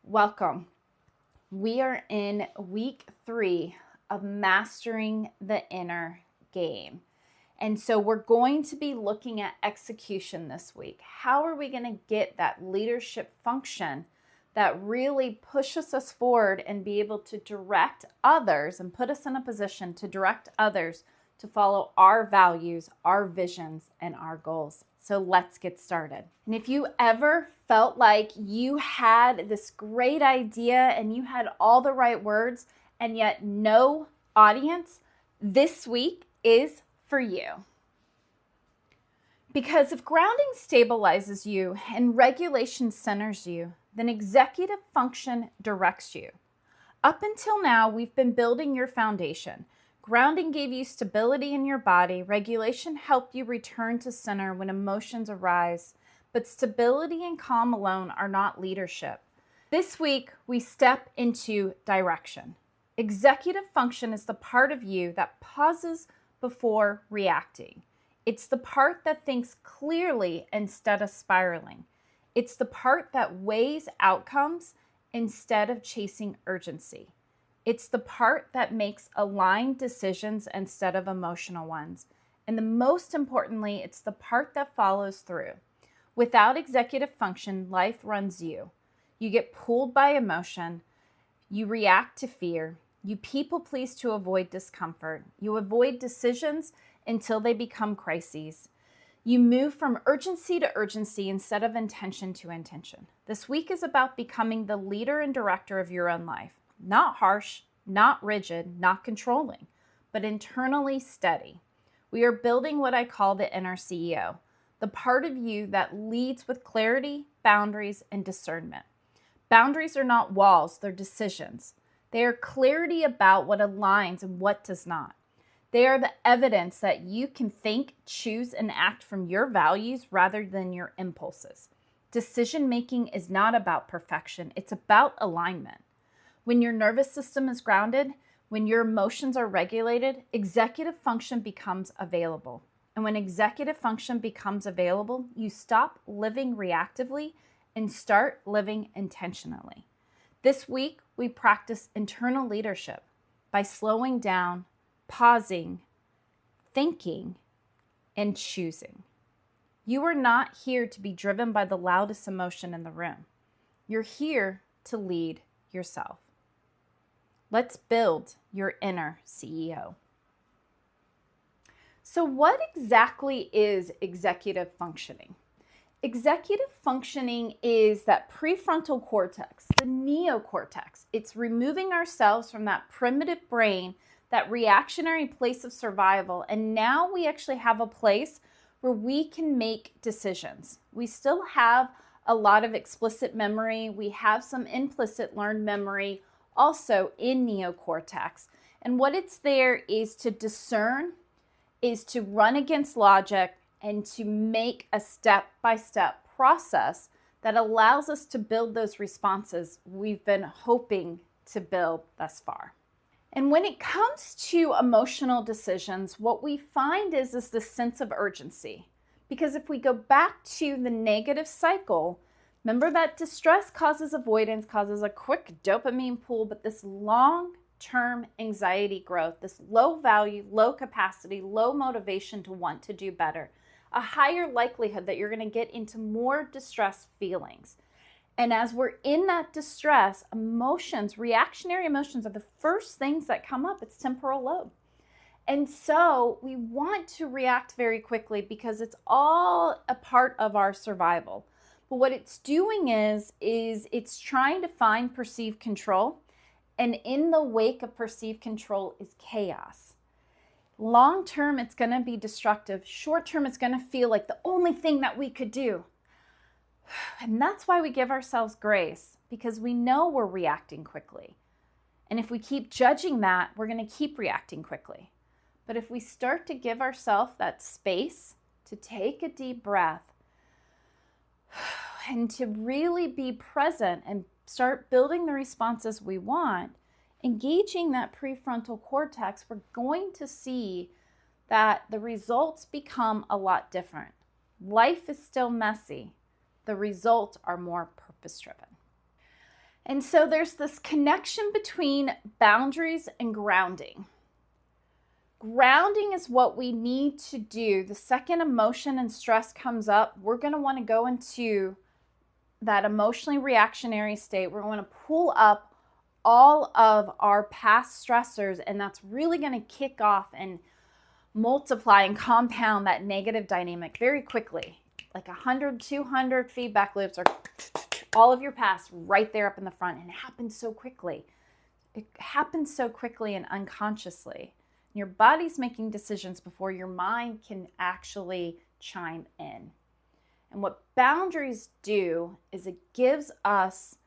Welcome. We are in week 3 of mastering the inner game. And so we're going to be looking at execution this week. How are we going to get that leadership function that really pushes us forward and be able to direct others and put us in a position to direct others to follow our values, our visions, and our goals? So let's get started. And if you ever felt like you had this great idea and you had all the right words and yet no audience, this week is for you. Because if grounding stabilizes you and regulation centers you, then executive function directs you. Up until now, we've been building your foundation. Grounding gave you stability in your body. Regulation helped you return to center when emotions arise. But stability and calm alone are not leadership. This week, we step into direction. Executive function is the part of you that pauses before reacting. It's the part that thinks clearly instead of spiraling. It's the part that weighs outcomes instead of chasing urgency. It's the part that makes aligned decisions instead of emotional ones. And the most importantly, it's the part that follows through. Without executive function, life runs you. You get pulled by emotion. You react to fear. You people please to avoid discomfort. You avoid decisions until they become crises. You move from urgency to urgency instead of intention to intention. This week is about becoming the leader and director of your own life. Not harsh, not rigid, not controlling, but internally steady. We are building what I call the inner CEO, the part of you that leads with clarity, boundaries, and discernment. Boundaries are not walls, they're decisions. They are clarity about what aligns and what does not. They are the evidence that you can think, choose, and act from your values rather than your impulses. Decision-making is not about perfection, it's about alignment. When your nervous system is grounded, when your emotions are regulated, executive function becomes available. And when executive function becomes available, you stop living reactively and start living intentionally. This week, we practice internal leadership by slowing down, pausing, thinking, and choosing. You are not here to be driven by the loudest emotion in the room. You're here to lead yourself. Let's build your inner CEO. So what exactly is executive functioning? Executive functioning is that prefrontal cortex, the neocortex. It's removing ourselves from that primitive brain, that reactionary place of survival, and now we actually have a place where we can make decisions. We still have a lot of explicit memory. We have some implicit learned memory also in neocortex. And what it's there is to discern, is to run against logic, and to make a step-by-step process that allows us to build those responses we've been hoping to build thus far. And when it comes to emotional decisions, what we find is this sense of urgency. Because if we go back to the negative cycle, remember that distress causes avoidance, causes a quick dopamine pool, but this long-term anxiety growth, this low value, low capacity, low motivation to want to do better, a higher likelihood that you're going to get into more distress feelings. And as we're in that distress, emotions, reactionary emotions are the first things that come up. It's temporal lobe. And so we want to react very quickly because it's all a part of our survival. But what it's doing is it's trying to find perceived control. And in the wake of perceived control is chaos. Long term, it's going to be destructive. Short term, it's going to feel like the only thing that we could do. And that's why we give ourselves grace, because we know we're reacting quickly. And if we keep judging that, we're going to keep reacting quickly. But if we start to give ourselves that space to take a deep breath and to really be present and start building the responses we want, engaging that prefrontal cortex, we're going to see that the results become a lot different. Life is still messy. The results are more purpose-driven. And so there's this connection between boundaries and grounding. Grounding is what we need to do. The second emotion and stress comes up, we're going to want to go into that emotionally reactionary state. We're going to pull up all of our past stressors, and that's really going to kick off and multiply and compound that negative dynamic very quickly. Like 100, 200 feedback loops, or all of your past right there up in the front. And it happens so quickly. It happens so quickly and unconsciously. Your body's making decisions before your mind can actually chime in. And what boundaries do is it gives us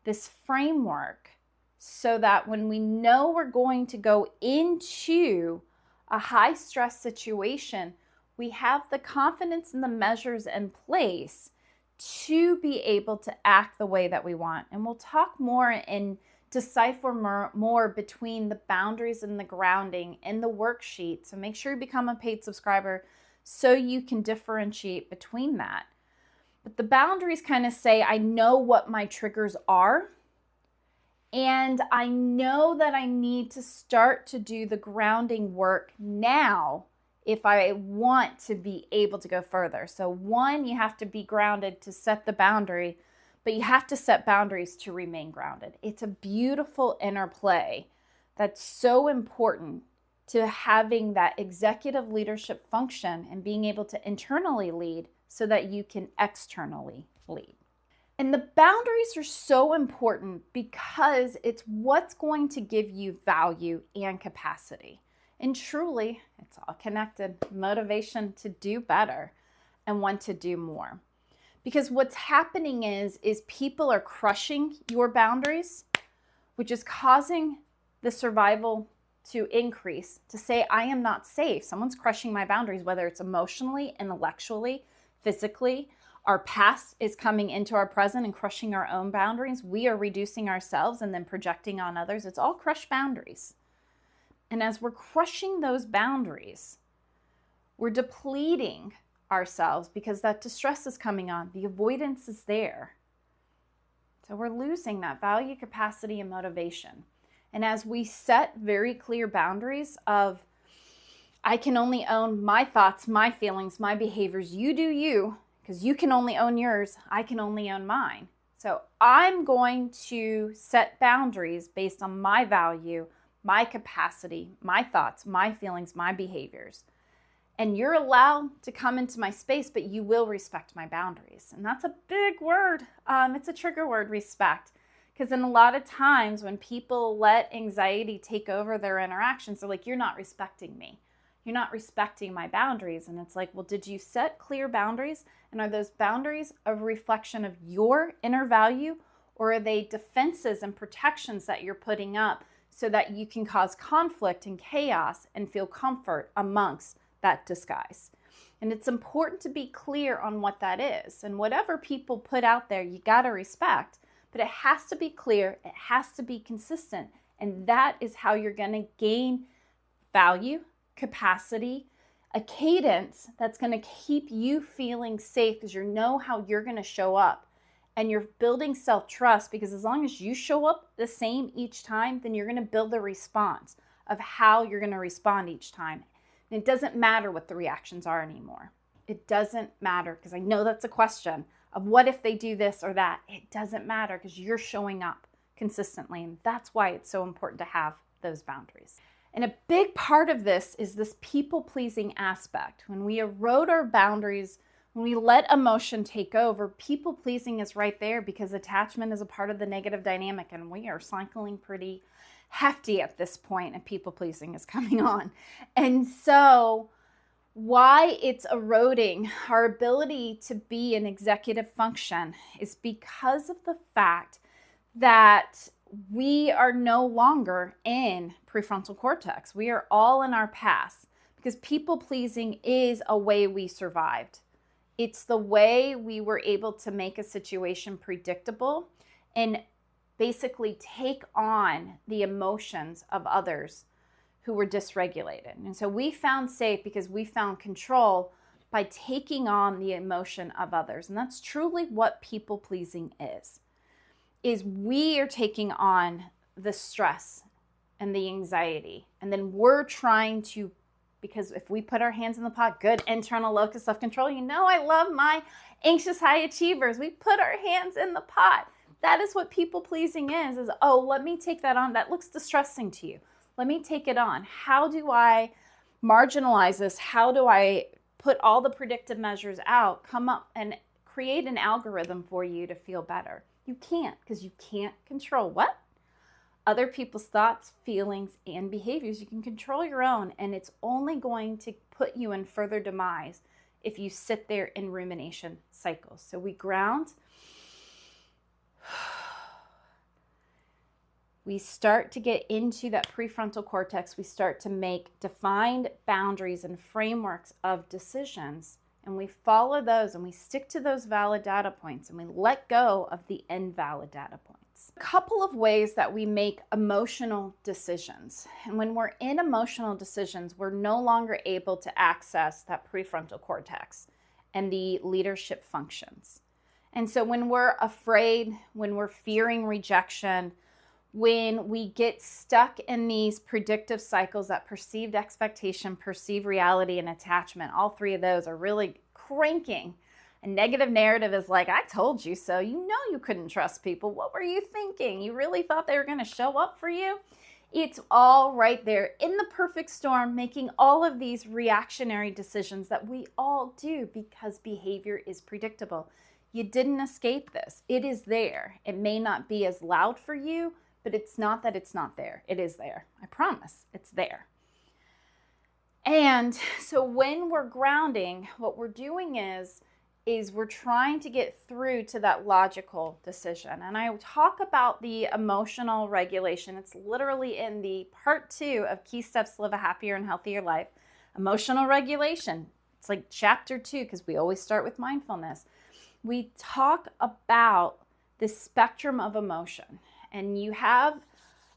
this framework so that when we know we're going to go into a high stress situation, we have the confidence and the measures in place to be able to act the way that we want. And we'll talk more and decipher more between the boundaries and the grounding in the worksheet. So make sure you become a paid subscriber so you can differentiate between that. But the boundaries kind of say, I know what my triggers are, and I know that I need to start to do the grounding work now if I want to be able to go further. So one, you have to be grounded to set the boundary, but you have to set boundaries to remain grounded. It's a beautiful interplay that's so important to having that executive leadership function and being able to internally lead so that you can externally lead. And the boundaries are so important because it's what's going to give you value and capacity. And truly, it's all connected. Motivation to do better and want to do more. Because what's happening is people are crushing your boundaries, which is causing the survival to increase, to say, I am not safe. Someone's crushing my boundaries, whether it's emotionally, intellectually, physically. Our past is coming into our present and crushing our own boundaries. We are reducing ourselves and then projecting on others. It's all crushed boundaries. And as we're crushing those boundaries, we're depleting ourselves because that distress is coming on. The avoidance is there. So we're losing that value, capacity, and motivation. And as we set very clear boundaries of, I can only own my thoughts, my feelings, my behaviors. You do you, because you can only own yours. I can only own mine. So I'm going to set boundaries based on my value, my capacity, my thoughts, my feelings, my behaviors. And you're allowed to come into my space, but you will respect my boundaries. And that's a big word. It's a trigger word, respect. Because in a lot of times when people let anxiety take over their interactions, they're like, you're not respecting me. You're not respecting my boundaries. And it's like, well, did you set clear boundaries? And are those boundaries a reflection of your inner value? Or are they defenses and protections that you're putting up so that you can cause conflict and chaos and feel comfort amongst that disguise? And it's important to be clear on what that is. And whatever people put out there, you got to respect, but it has to be clear. It has to be consistent. And that is how you're going to gain value, capacity, a cadence that's going to keep you feeling safe because you know how you're going to show up. And you're building self-trust because as long as you show up the same each time, then you're going to build the response of how you're going to respond each time. And it doesn't matter what the reactions are anymore. It doesn't matter, because I know that's a question of what if they do this or that. It doesn't matter because you're showing up consistently. And that's why it's so important to have those boundaries. And a big part of this is this people-pleasing aspect. When we erode our boundaries, when we let emotion take over, people-pleasing is right there because attachment is a part of the negative dynamic, and we are cycling pretty hefty at this point, and people-pleasing is coming on. And so why it's eroding our ability to be an executive function is because of the fact that we are no longer in prefrontal cortex. We are all in our past because people-pleasing is a way we survived. It's the way we were able to make a situation predictable and basically take on the emotions of others who were dysregulated. And so we found safe because we found control by taking on the emotion of others. And that's truly what people-pleasing is. is we are taking on the stress and the anxiety. And then we're trying to, because if we put our hands in the pot, good internal locus of control, you know I love my anxious high achievers. We put our hands in the pot. That is what people pleasing is, oh, let me take that on. That looks distressing to you. Let me take it on. How do I marginalize this? How do I put all the predictive measures out, come up and create an algorithm for you to feel better? You can't, because you can't control what? Other people's thoughts, feelings, and behaviors. You can control your own, and it's only going to put you in further demise if you sit there in rumination cycles. So we ground. We start to get into that prefrontal cortex. We start to make defined boundaries and frameworks of decisions, and we follow those, and we stick to those valid data points, and we let go of the invalid data points. A couple of ways that we make emotional decisions. And when we're in emotional decisions, we're no longer able to access that prefrontal cortex and the leadership functions. And so when we're afraid, when we're fearing rejection, when we get stuck in these predictive cycles, that perceived expectation, perceived reality, and attachment, all three of those are really cranking. A negative narrative is like, I told you so. You know you couldn't trust people. What were you thinking? You really thought they were going to show up for you? It's all right there in the perfect storm, making all of these reactionary decisions that we all do because behavior is predictable. You didn't escape this. It is there. It may not be as loud for you, but it's not that it's not there. It is there. I promise it's there. And so when we're grounding, what we're doing is we're trying to get through to that logical decision. And I talk about the emotional regulation. It's literally in the part 2 of Key Steps to Live a Happier and Healthier Life. Emotional regulation. It's like chapter 2, because we always start with mindfulness. We talk about the spectrum of emotion. And you have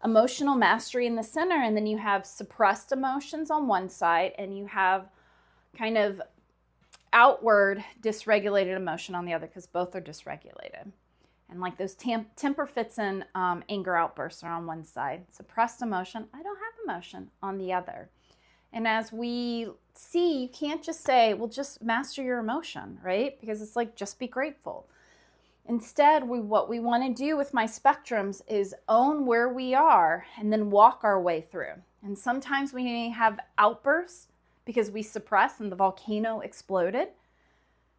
emotional mastery in the center, and then you have suppressed emotions on one side, and you have kind of outward dysregulated emotion on the other, because both are dysregulated. And like those temper fits and anger outbursts are on one side. Suppressed emotion, I don't have emotion, on the other. And as we see, you can't just say, well, just master your emotion, right? Because it's like, just be grateful. Instead, what we want to do with my spectrums is own where we are and then walk our way through. And sometimes we may have outbursts because we suppress and the volcano exploded.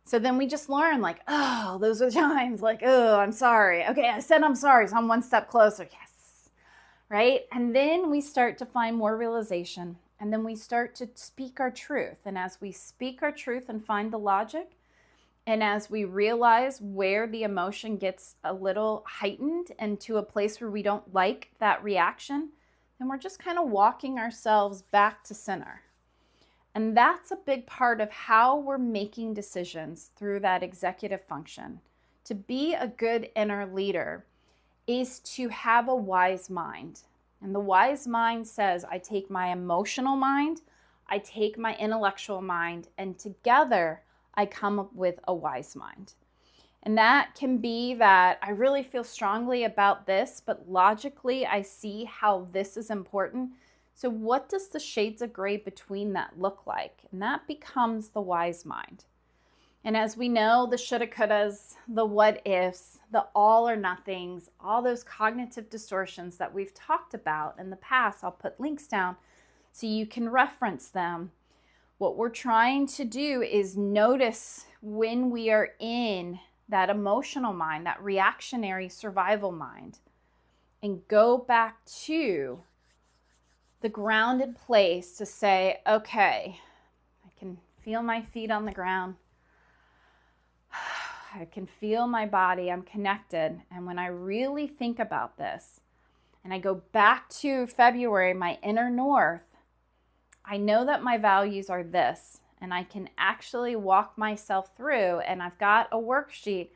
So then we just learn like, oh, those are times like, oh, I'm sorry. Okay, I said I'm sorry, so I'm one step closer. Yes, right? And then we start to find more realization, and then we start to speak our truth. And as we speak our truth and find the logic, and as we realize where the emotion gets a little heightened and to a place where we don't like that reaction, then we're just kind of walking ourselves back to center. And that's a big part of how we're making decisions through that executive function. To be a good inner leader is to have a wise mind. And the wise mind says, I take my emotional mind, I take my intellectual mind, and together I come up with a wise mind. And that can be that I really feel strongly about this, but logically I see how this is important. So what does the shades of gray between that look like? And that becomes the wise mind. And as we know, the shoulda, couldas, the what ifs, the all or nothings, all those cognitive distortions that we've talked about in the past, I'll put links down so you can reference them. What we're trying to do is notice when we are in that emotional mind, that reactionary survival mind, and go back to the grounded place to say, okay, I can feel my feet on the ground. I can feel my body. I'm connected. And when I really think about this, and I go back to February, my inner north, I know that my values are this, and I can actually walk myself through, and I've got a worksheet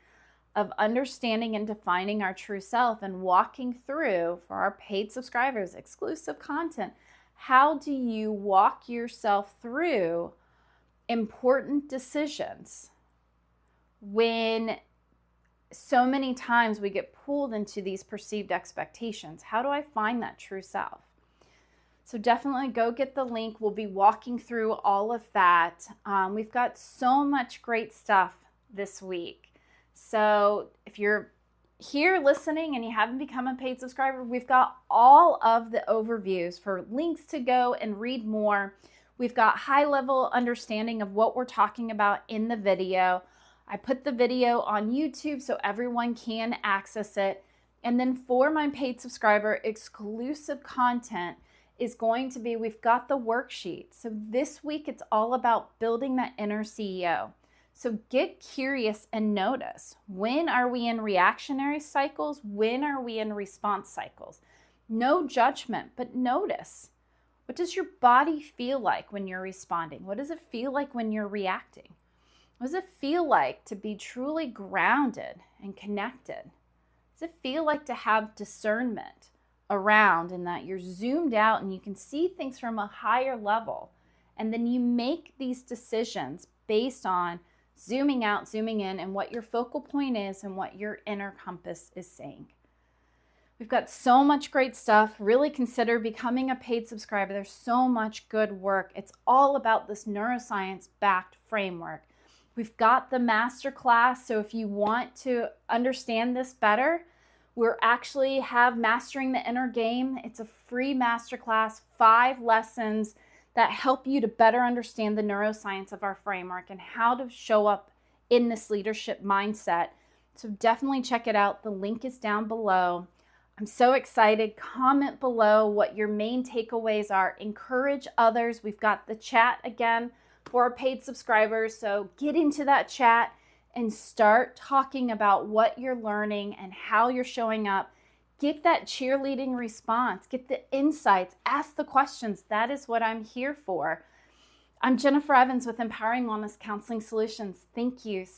of understanding and defining our true self and walking through, for our paid subscribers, exclusive content. How do you walk yourself through important decisions when so many times we get pulled into these perceived expectations. How do I find that true self? So definitely go get the link. We'll be walking through all of that. We've got so much great stuff this week. So if you're here listening and you haven't become a paid subscriber, we've got all of the overviews for links to go and read more. We've got high-level understanding of what we're talking about in the video. I put the video on YouTube so everyone can access it. And then for my paid subscriber, exclusive content is going to be, we've got the worksheet. So this week it's all about building that inner CEO. So get curious and notice, when are we in reactionary cycles? When are we in response cycles? No judgment, but notice. What does your body feel like when you're responding? What does it feel like when you're reacting? What does it feel like to be truly grounded and connected? Does it feel like to have discernment around, and that you're zoomed out and you can see things from a higher level, and then you make these decisions based on zooming out, zooming in, and what your focal point is and what your inner compass is saying? We've got so much great stuff. Really consider becoming a paid subscriber. There's so much good work. It's all about this neuroscience-backed framework. We've got the masterclass, so if you want to understand this better, we're actually have Mastering the Inner Game. It's a free masterclass, 5 lessons that help you to better understand the neuroscience of our framework and how to show up in this leadership mindset. So definitely check it out. The link is down below. I'm so excited. Comment below what your main takeaways are. Encourage others. We've got the chat again for our paid subscribers. So get into that chat and start talking about what you're learning and how you're showing up. Get that cheerleading response. Get the insights. Ask the questions. That is what I'm here for. I'm Jennifer Evans with Empowering Wellness Counseling Solutions. Thank you